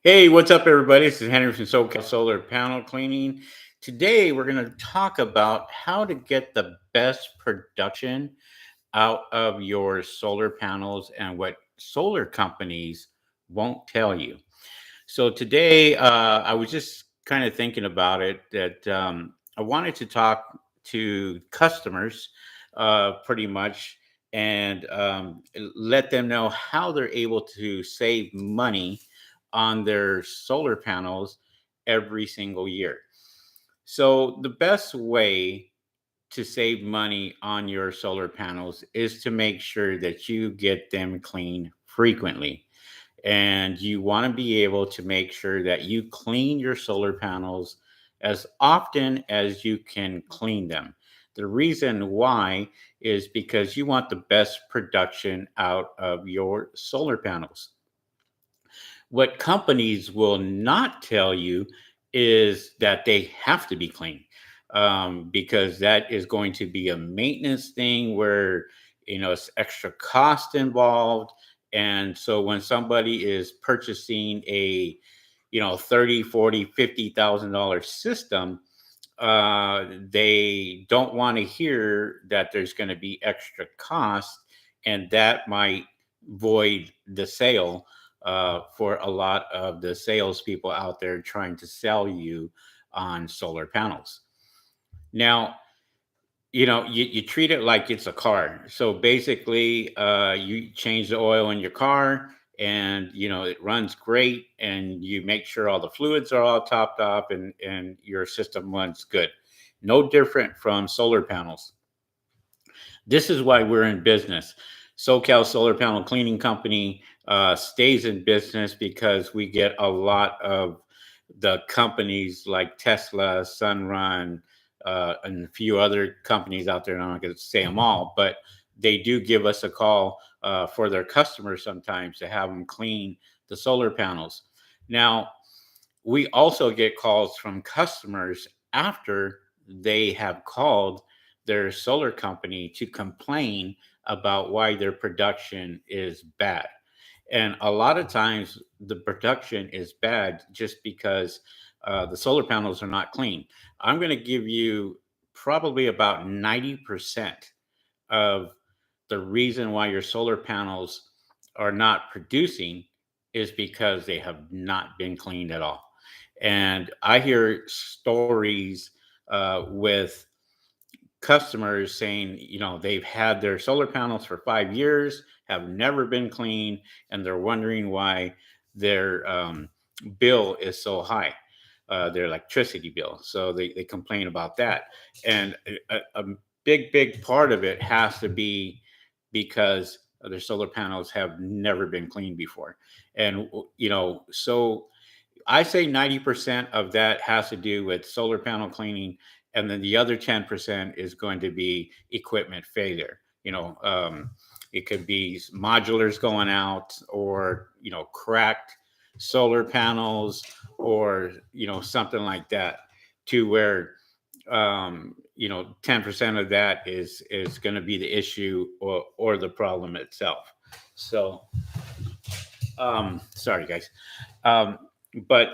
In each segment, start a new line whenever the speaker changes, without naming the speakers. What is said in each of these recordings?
Hey, what's up, everybody? This is Henry from SoCal Solar Panel Cleaning. Today, we're going to talk about how to get the best production out of your solar panels and what solar companies won't tell you. So, today, I was just kind of thinking about it that I wanted to talk to customers pretty much and let them know how they're able to save money on their solar panels every single year. So, the best way to save money on your solar panels is to make sure that you get them cleaned frequently. And you want to be able to make sure that you clean your solar panels as often as you can clean them. The reason why is because you want the best production out of your solar panels. What companies will not tell you is that they have to be clean, because that is going to be a maintenance thing where it's extra cost involved. And so when somebody is purchasing a 30, 40, $50,000 system, they don't want to hear that there's going to be extra cost, and that might void the sale for a lot of the salespeople out there trying to sell you on solar panels. Now, you treat it like it's a car. So basically, you change the oil in your car, and it runs great, and you make sure all the fluids are all topped off, and your system runs good. No different from solar panels. This is why we're in business. SoCal Solar Panel Cleaning Company stays in business because we get a lot of the companies like Tesla, Sunrun, and a few other companies out there. And I'm not going to say them all, but they do give us a call for their customers sometimes to have them clean the solar panels. Now, we also get calls from customers after they have called their solar company to complain about why their production is bad. And a lot of times the production is bad just because the solar panels are not clean. I'm going to give you probably about 90% of the reason why your solar panels are not producing is because they have not been cleaned at all. And I hear stories with customers saying, they've had their solar panels for 5 years, have never been cleaned, and they're wondering why their bill is so high, their electricity bill. So they complain about that. And a big part of it has to be because their solar panels have never been cleaned before. And, so I say 90% of that has to do with solar panel cleaning, and then the other 10% is going to be equipment failure. It could be modulars going out, or cracked solar panels, or something like that, to where 10% of that is going to be the issue, or the problem itself. So sorry guys. But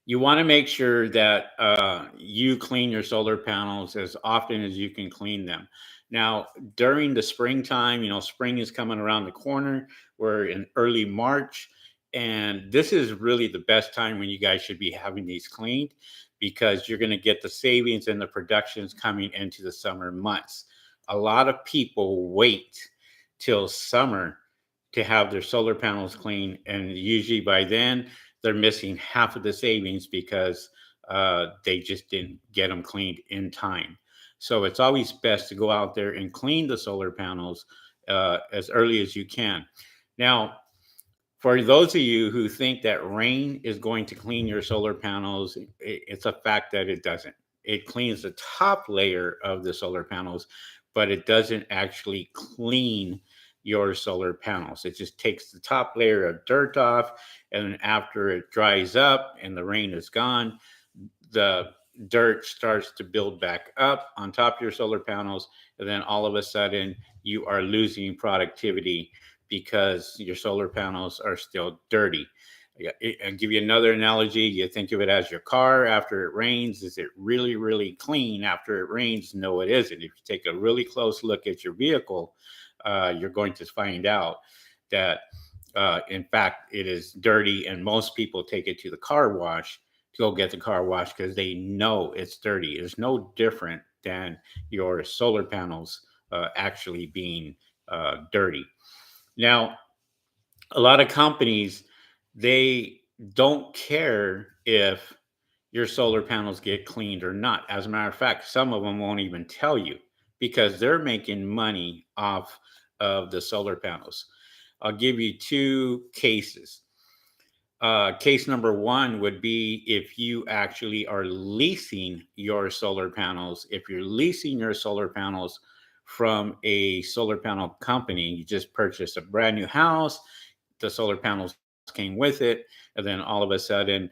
you want to make sure that you clean your solar panels as often as you can clean them. Now, during the springtime, spring is coming around the corner. We're in early March, and this is really the best time when you guys should be having these cleaned, because you're going to get the savings and the productions coming into the summer months. A lot of people wait till summer to have their solar panels cleaned, and usually by then they're missing half of the savings because they just didn't get them cleaned in time. So it's always best to go out there and clean the solar panels as early as you can. Now, for those of you who think that rain is going to clean your solar panels, it's a fact that it doesn't. It cleans the top layer of the solar panels, but it doesn't actually clean your solar panels. It just takes the top layer of dirt off, and then after it dries up and the rain is gone, the dirt starts to build back up on top of your solar panels, and then all of a sudden you are losing productivity because your solar panels are still dirty. Yeah, I'll give you another analogy. You think of it as your car after it rains. Is it really, really clean after it rains? No, it isn't. If you take a really close look at your vehicle, you're going to find out that, in fact, it is dirty, and most people take it to the car wash to go get the car wash because they know it's dirty. It's no different than your solar panels actually being dirty. Now, a lot of companies, they don't care if your solar panels get cleaned or not. As a matter of fact, some of them won't even tell you because they're making money off of the solar panels. I'll give you two cases. Case number one would be if you actually are leasing your solar panels. If you're leasing your solar panels from a solar panel company, you just purchased a brand new house, the solar panels came with it, and then all of a sudden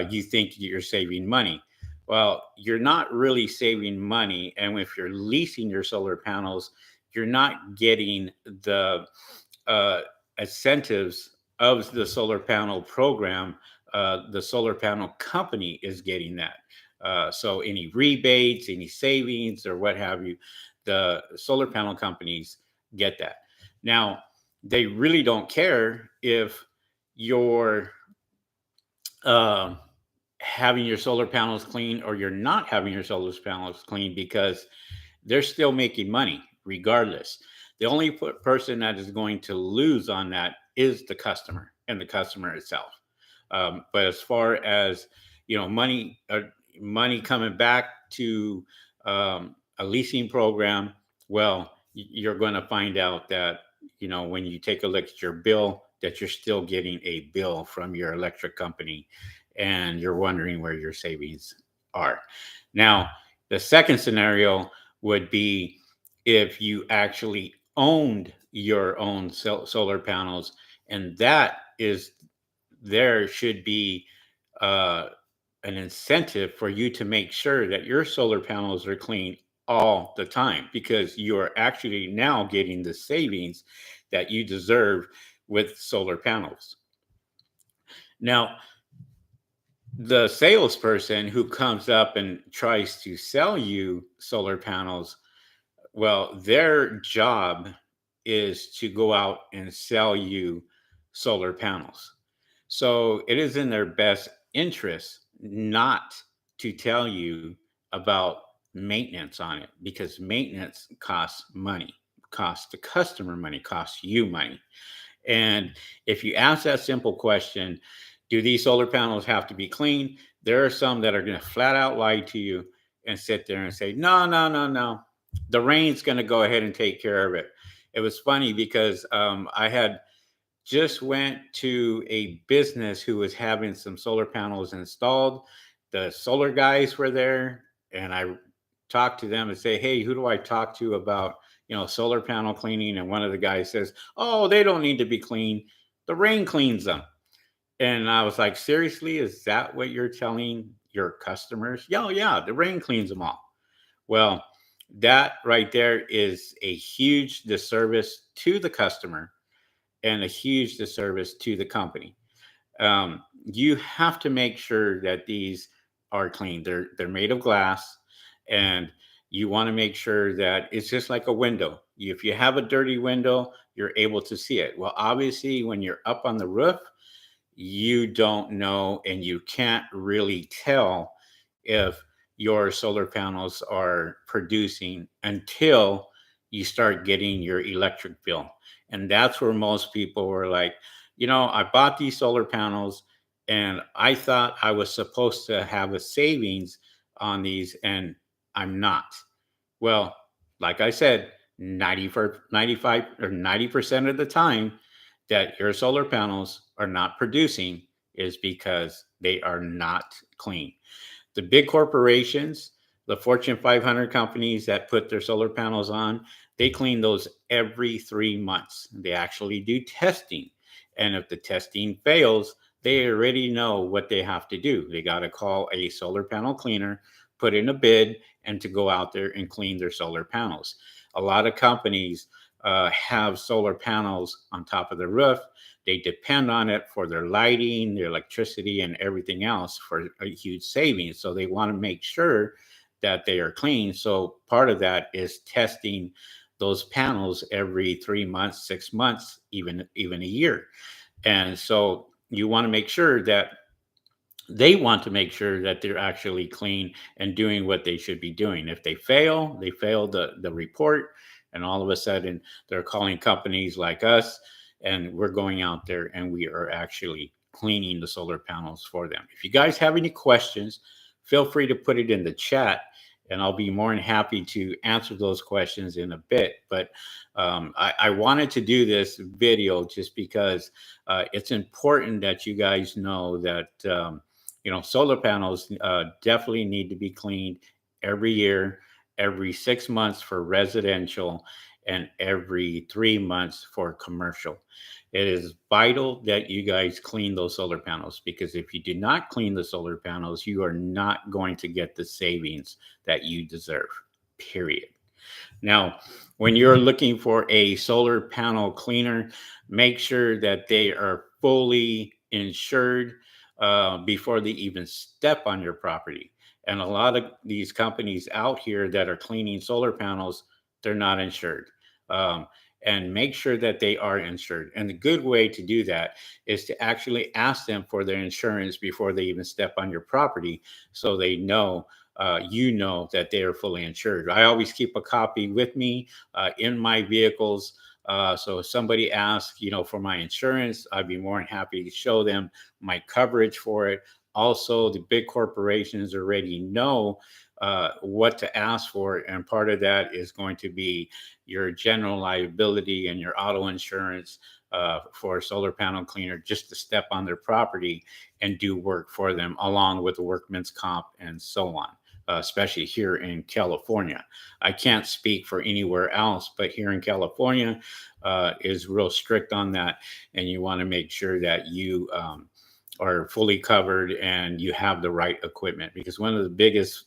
you think you're saving money. Well, you're not really saving money. And if you're leasing your solar panels, you're not getting the uh, incentives of the solar panel program. The solar panel company is getting that. So any rebates, any savings, or what have you, the solar panel companies get that. Now, they really don't care if you're uh, having your solar panels clean or you're not having your solar panels clean because they're still making money regardless. The only person that is going to lose on that is the customer and the customer itself. But as far as money, money coming back to a leasing program, well, you're going to find out that when you take a look at your bill, that you're still getting a bill from your electric company, and you're wondering where your savings are. Now, the second scenario would be if you actually owned your own solar panels, and that is, there should be uh, an incentive for you to make sure that your solar panels are clean all the time because you are actually now getting the savings that you deserve with solar panels. Now, the salesperson who comes up and tries to sell you solar panels, well, their job is to go out and sell you solar panels. So it is in their best interest not to tell you about maintenance on it because maintenance costs money, costs the customer money, costs you money. And if you ask that simple question, do these solar panels have to be clean? There are some that are going to flat out lie to you and sit there and say, no, no, no, no. The rain's going to go ahead and take care of it. It was funny because I had just went to a business who was having some solar panels installed. The solar guys were there, and I talked to them and say, "Hey, who do I talk to about solar panel cleaning?" And one of the guys says, "Oh, they don't need to be cleaned. The rain cleans them." And I was like, "Seriously, is that what you're telling your customers?" "Yeah, yeah, the rain cleans them all." Well, that right there is a huge disservice to the customer and a huge disservice to the company. You have to make sure that these are clean. They're made of glass, and you want to make sure that it's just like a window. If you have a dirty window, you're able to see it. Well, obviously, when you're up on the roof, you don't know and you can't really tell if your solar panels are producing until you start getting your electric bill. And that's where most people were like, I bought these solar panels and I thought I was supposed to have a savings on these, and I'm not. Well, like I said, 90 for 95 or 90% of the time that your solar panels are not producing is because they are not clean. The big corporations, the Fortune 500 companies that put their solar panels on, they clean those every 3 months. They actually do testing. And if the testing fails, they already know what they have to do. They got to call a solar panel cleaner, put in a bid, and to go out there and clean their solar panels. A lot of companies have solar panels on top of the roof. They depend on it for their lighting, their electricity, and everything else for a huge savings. So they want to make sure that they are clean. So part of that is testing those panels every 3 months, 6 months, even a year. And so you want to make sure that they want to make sure that they're actually clean and doing what they should be doing. If they fail the report, and all of a sudden they're calling companies like us, and we're going out there and we are actually cleaning the solar panels for them. If you guys have any questions, feel free to put it in the chat, and I'll be more than happy to answer those questions in a bit. But I wanted to do this video just because it's important that you guys know that solar panels definitely need to be cleaned every year, every 6 months for residential, and every 3 months for commercial. It is vital that you guys clean those solar panels, because if you do not clean the solar panels, you are not going to get the savings that you deserve, period. Now, when you're looking for a solar panel cleaner, make sure that they are fully insured before they even step on your property. And a lot of these companies out here that are cleaning solar panels, they're not insured. Um, and make sure that they are insured. And the good way to do that is to actually ask them for their insurance before they even step on your property, so they know that they are fully insured. I always keep a copy with me in my vehicles. So if somebody asks, for my insurance, I'd be more than happy to show them my coverage for it. Also, the big corporations already know what to ask for, and part of that is going to be your general liability and your auto insurance for a solar panel cleaner, just to step on their property and do work for them, along with the workman's comp and so on. Especially here in California. I can't speak for anywhere else, but here in California is real strict on that. And you want to make sure that you are fully covered and you have the right equipment, because one of the biggest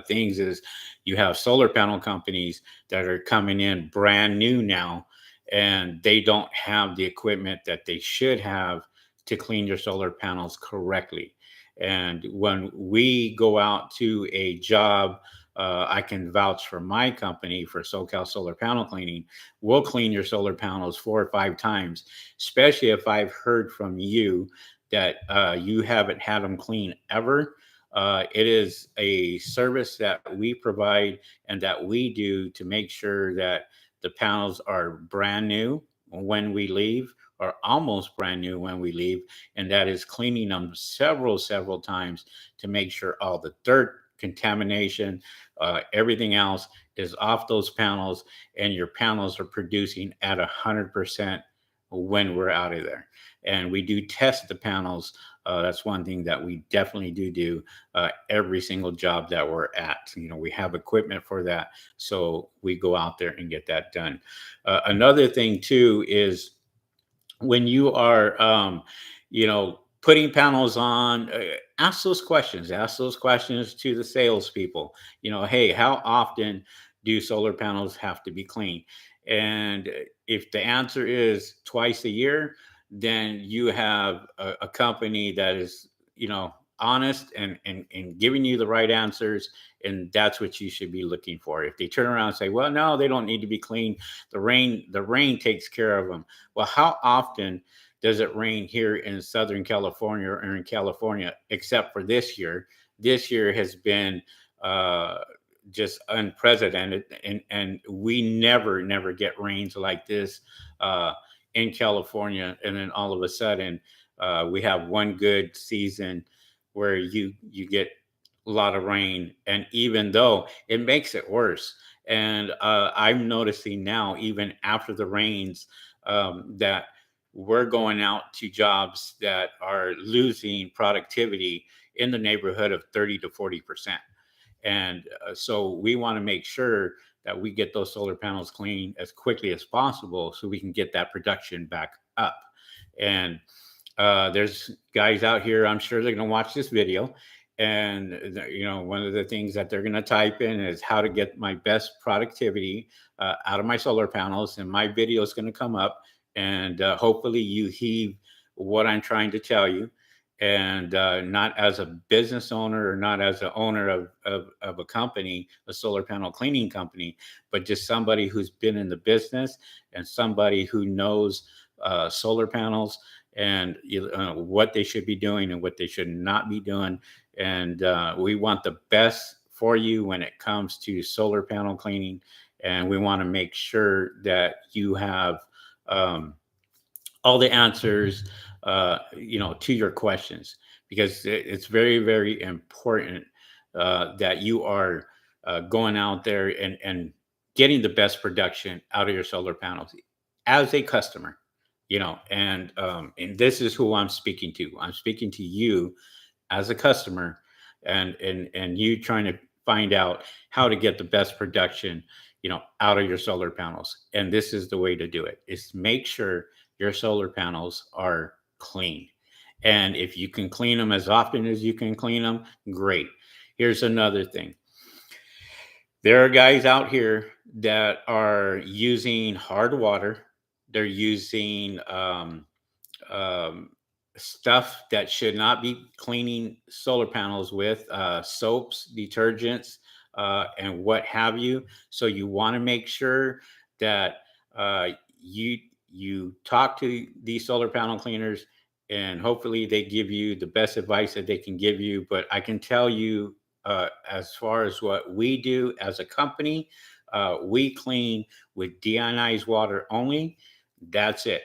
things is you have solar panel companies that are coming in brand new now, and they don't have the equipment that they should have to clean your solar panels correctly. And when we go out to a job, I can vouch for my company, for SoCal Solar Panel Cleaning. We'll clean your solar panels 4 or 5 times, especially if I've heard from you that you haven't had them clean ever. It is a service that we provide and that we do to make sure that the panels are brand new when we leave, or almost brand new when we leave. And that is cleaning them several times to make sure all the dirt, contamination, everything else is off those panels, and your panels are producing at 100% when we're out of there. And we do test the panels. That's one thing that we definitely do every single job that we're at. We have equipment for that, so we go out there and get that done. Another thing too is, when you are putting panels on, ask those questions to the salespeople. Hey, how often do solar panels have to be cleaned? And if the answer is twice a year, then you have a company that is honest and giving you the right answers, and that's what you should be looking for. If they turn around and say, well, no, they don't need to be cleaned, the rain takes care of them. Well, how often does it rain here in Southern California or in California, except for this year? This year has been just unprecedented, and we never get rains like this in California. And then all of a sudden, we have one good season where you get a lot of rain, and even though it makes it worse. And I'm noticing now, even after the rains, that we're going out to jobs that are losing productivity in the neighborhood of 30 to 40%. And so we want to make sure that we get those solar panels clean as quickly as possible, so we can get that production back up. And there's guys out here, I'm sure they're going to watch this video, And one of the things that they're going to type in is how to get my best productivity out of my solar panels, and my video is going to come up, and hopefully you heed what I'm trying to tell you, and not as a business owner or not as an owner of a company, a solar panel cleaning company, but just somebody who's been in the business and somebody who knows solar panels, and what they should be doing and what they should not be doing. And we want the best for you when it comes to solar panel cleaning. And we want to make sure that you have um, all the answers, to your questions, because it's very, very important that you are going out there and getting the best production out of your solar panels as a customer. And this is who I'm speaking to. I'm speaking to you as a customer, and you trying to find out how to get the best production out of your solar panels. And this is the way to do it, is make sure your solar panels are clean. And if you can clean them as often as you can clean them, great. Here's another thing: there are guys out here that are using hard water. They're using um, stuff that should not be cleaning solar panels with, soaps, detergents, and what have you. So you want to make sure that uh, you you talk to these solar panel cleaners, and hopefully they give you the best advice that they can give you. But I can tell you, as far as what we do as a company, we clean with deionized water only. That's it.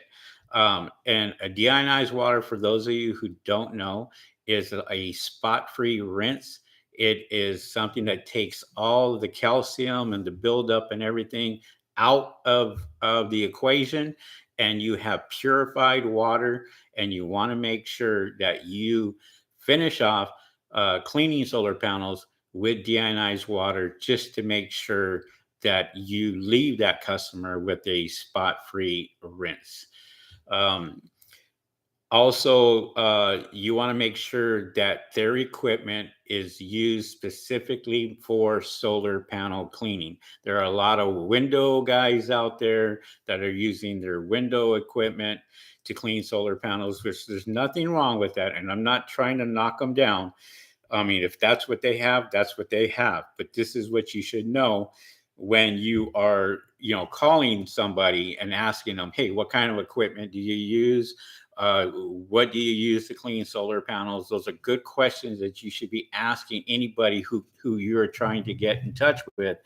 And a deionized water, for those of you who don't know, is a spot-free rinse. It is something that takes all the calcium and the buildup and everything out of the equation, and you have purified water. And you want to make sure that you finish off cleaning solar panels with deionized water, just to make sure that you leave that customer with a spot-free rinse. Um, Also, you want to make sure that their equipment is used specifically for solar panel cleaning. There are a lot of window guys out there that are using their window equipment to clean solar panels, which there's nothing wrong with that. And I'm not trying to knock them down. I mean, if that's what they have, that's what they have. But this is what you should know when you are, calling somebody and asking them, hey, what kind of equipment do you use? What do you use to clean solar panels? Those are good questions that you should be asking anybody who you're trying to get in touch with,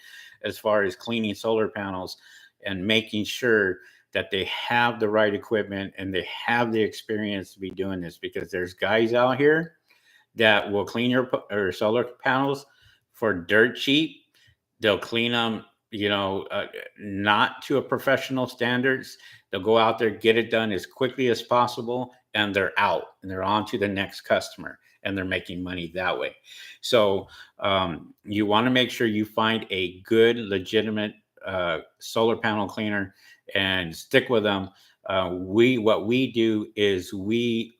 as far as cleaning solar panels, and making sure that they have the right equipment and they have the experience to be doing this, because there's guys out here that will clean your solar panels for dirt cheap. They'll clean them, not to a professional standards. They'll go out there, get it done as quickly as possible, and they're out and they're on to the next customer, and they're making money that way. So you want to make sure you find a good, legitimate solar panel cleaner and stick with them. What we do is we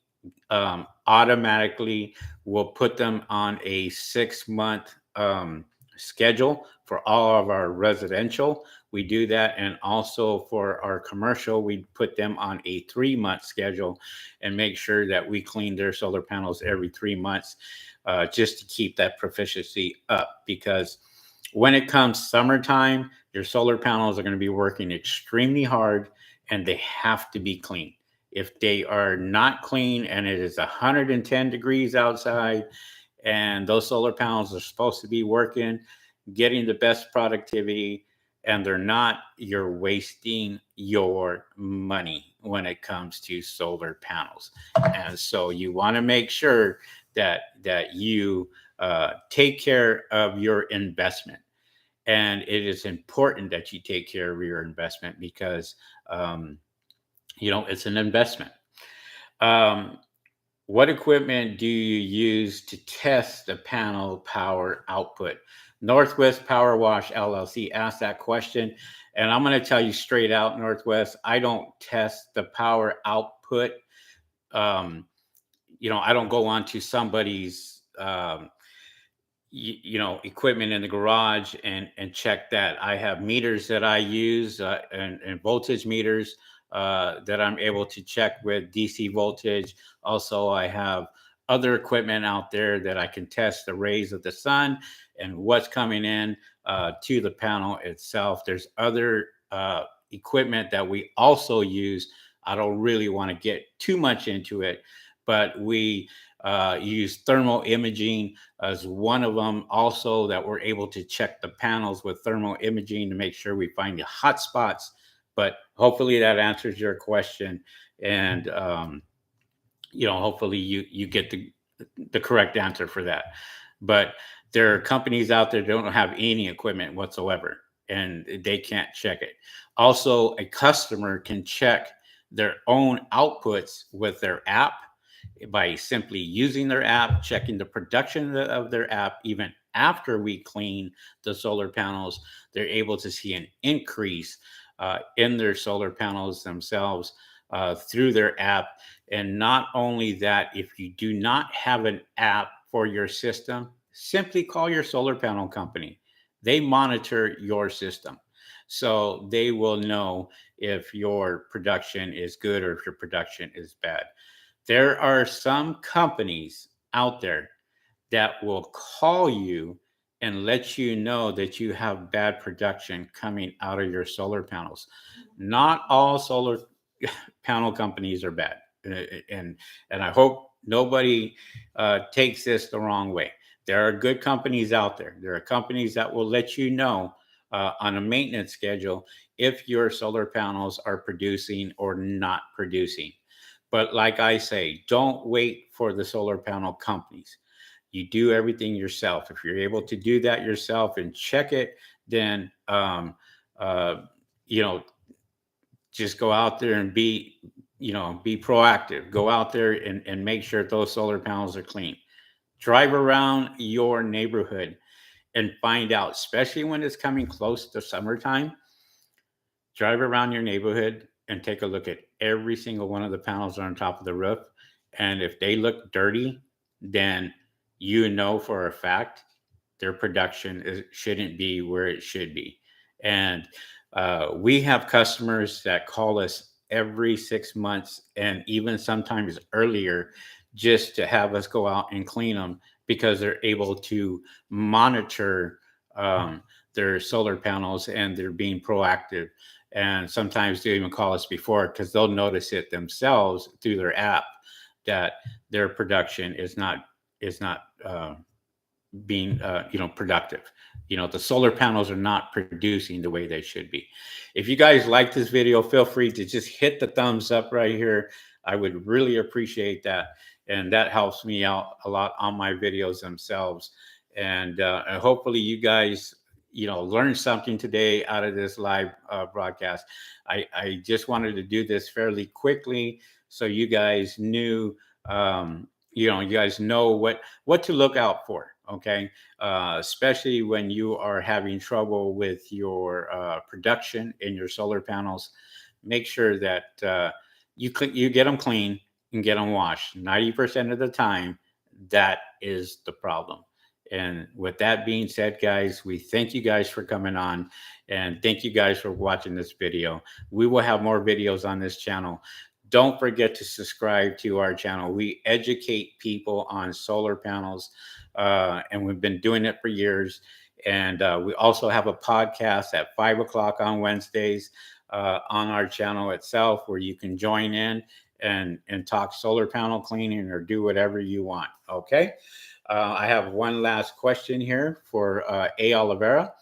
automatically will put them on a 6 month schedule for all of our residential. We do that. And also for our commercial, we put them on a 3 month schedule, and make sure that we clean their solar panels every 3 months, just to keep that proficiency up. Because when it comes summertime, your solar panels are going to be working extremely hard, and they have to be clean. If they are not clean and it is 110 degrees outside, and those solar panels are supposed to be working, getting the best productivity, and they're not, you're wasting your money when it comes to solar panels. And so you want to make sure that you take care of your investment. And it is important that you take care of your investment, because it's an investment. Um, what equipment do you use to test the panel power output? Northwest Power Wash LLC asked that question. And I'm going to tell you straight out, Northwest, I don't test the power output. Um, I don't go onto somebody's equipment in the garage and check that. I have meters that I use, and voltage meters that I'm able to check with DC voltage. Also, I have other equipment out there that I can test the rays of the sun and what's coming in to the panel itself. There's other equipment that we also use. I don't really want to get too much into it, but we use thermal imaging as one of them. Also, that we're able to check the panels with thermal imaging to make sure we find the hot spots. But hopefully that answers your question, and hopefully you get the correct answer for that. But there are companies out there that don't have any equipment whatsoever, and they can't check it. Also, a customer can check their own outputs with their app by simply using their app, checking the production of their app. Even after we clean the solar panels, they're able to see an increase in their solar panels themselves through their app. And not only that, if you do not have an app for your system, simply call your solar panel company. They monitor your system. So they will know if your production is good or if your production is bad. There are some companies out there that will call you and let you know that you have bad production coming out of your solar panels. Not all solar panel companies are bad, and and I hope nobody takes this the wrong way. There are good companies out there. There are companies that will let you know on a maintenance schedule if your solar panels are producing or not producing. But like I say, don't wait for the solar panel companies. You do everything yourself. If you're able to do that yourself and check it, then uh, you know, just go out there and be proactive. Go out there and make sure those solar panels are clean. Drive around your neighborhood and find out, especially when it's coming close to summertime. Drive around your neighborhood and take a look at every single one of the panels on top of the roof. And if they look dirty, then you know for a fact their production shouldn't be where it should be. And we have customers that call us every 6 months and even sometimes earlier just to have us go out and clean them because they're able to monitor their solar panels and they're being proactive. And sometimes they even call us before because they'll notice it themselves through their app that their production is not being productive. The solar panels are not producing the way they should be. If you guys like this video, feel free to just hit the thumbs up right here. I would really appreciate that, and that helps me out a lot on my videos themselves. And hopefully you guys learn something today out of this live broadcast. I just wanted to do this fairly quickly so you guys knew you guys know what to look out for. Okay, especially when you are having trouble with your production in your solar panels. Make sure that you get them clean and get them washed. 90% of the time, that is the problem. And with that being said, guys, we thank you guys for coming on, and thank you guys for watching this video. We will have more videos on this channel. Don't forget to subscribe to our channel. We educate people on solar panels, and we've been doing it for years. And we also have a podcast at 5 o'clock on Wednesdays on our channel itself, where you can join in and talk solar panel cleaning or do whatever you want. Okay. I have one last question here for A. Oliveira.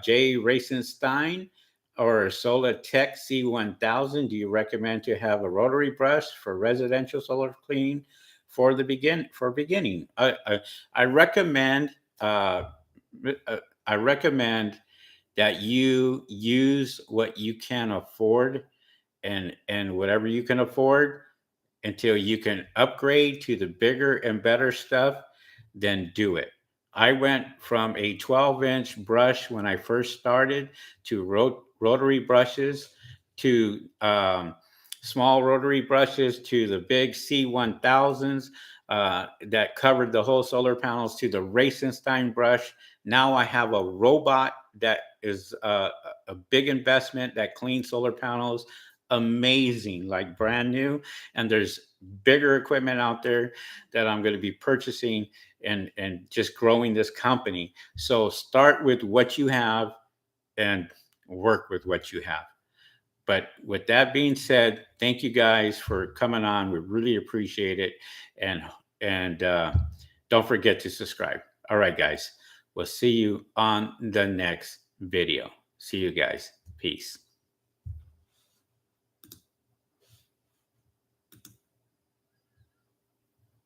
Jay Racenstein or Solar Tech C1000, do you recommend to have a rotary brush for residential solar cleaning for beginning? I recommend I recommend that you use what you can afford, and whatever you can afford until you can upgrade to the bigger and better stuff, then do it. I went from a 12-inch brush when I first started to rotary brushes to small rotary brushes to the big C1000s that covered the whole solar panels to the Racenstein brush. Now I have a robot that is a big investment that cleans solar panels. Amazing, like brand new. And there's bigger equipment out there that I'm going to be purchasing and just growing this company. So start with what you have and work with what you have. But with that being said, thank you guys for coming on. We really appreciate it, and and don't forget to subscribe. All right, guys, we'll see you on the next video. See you guys. Peace.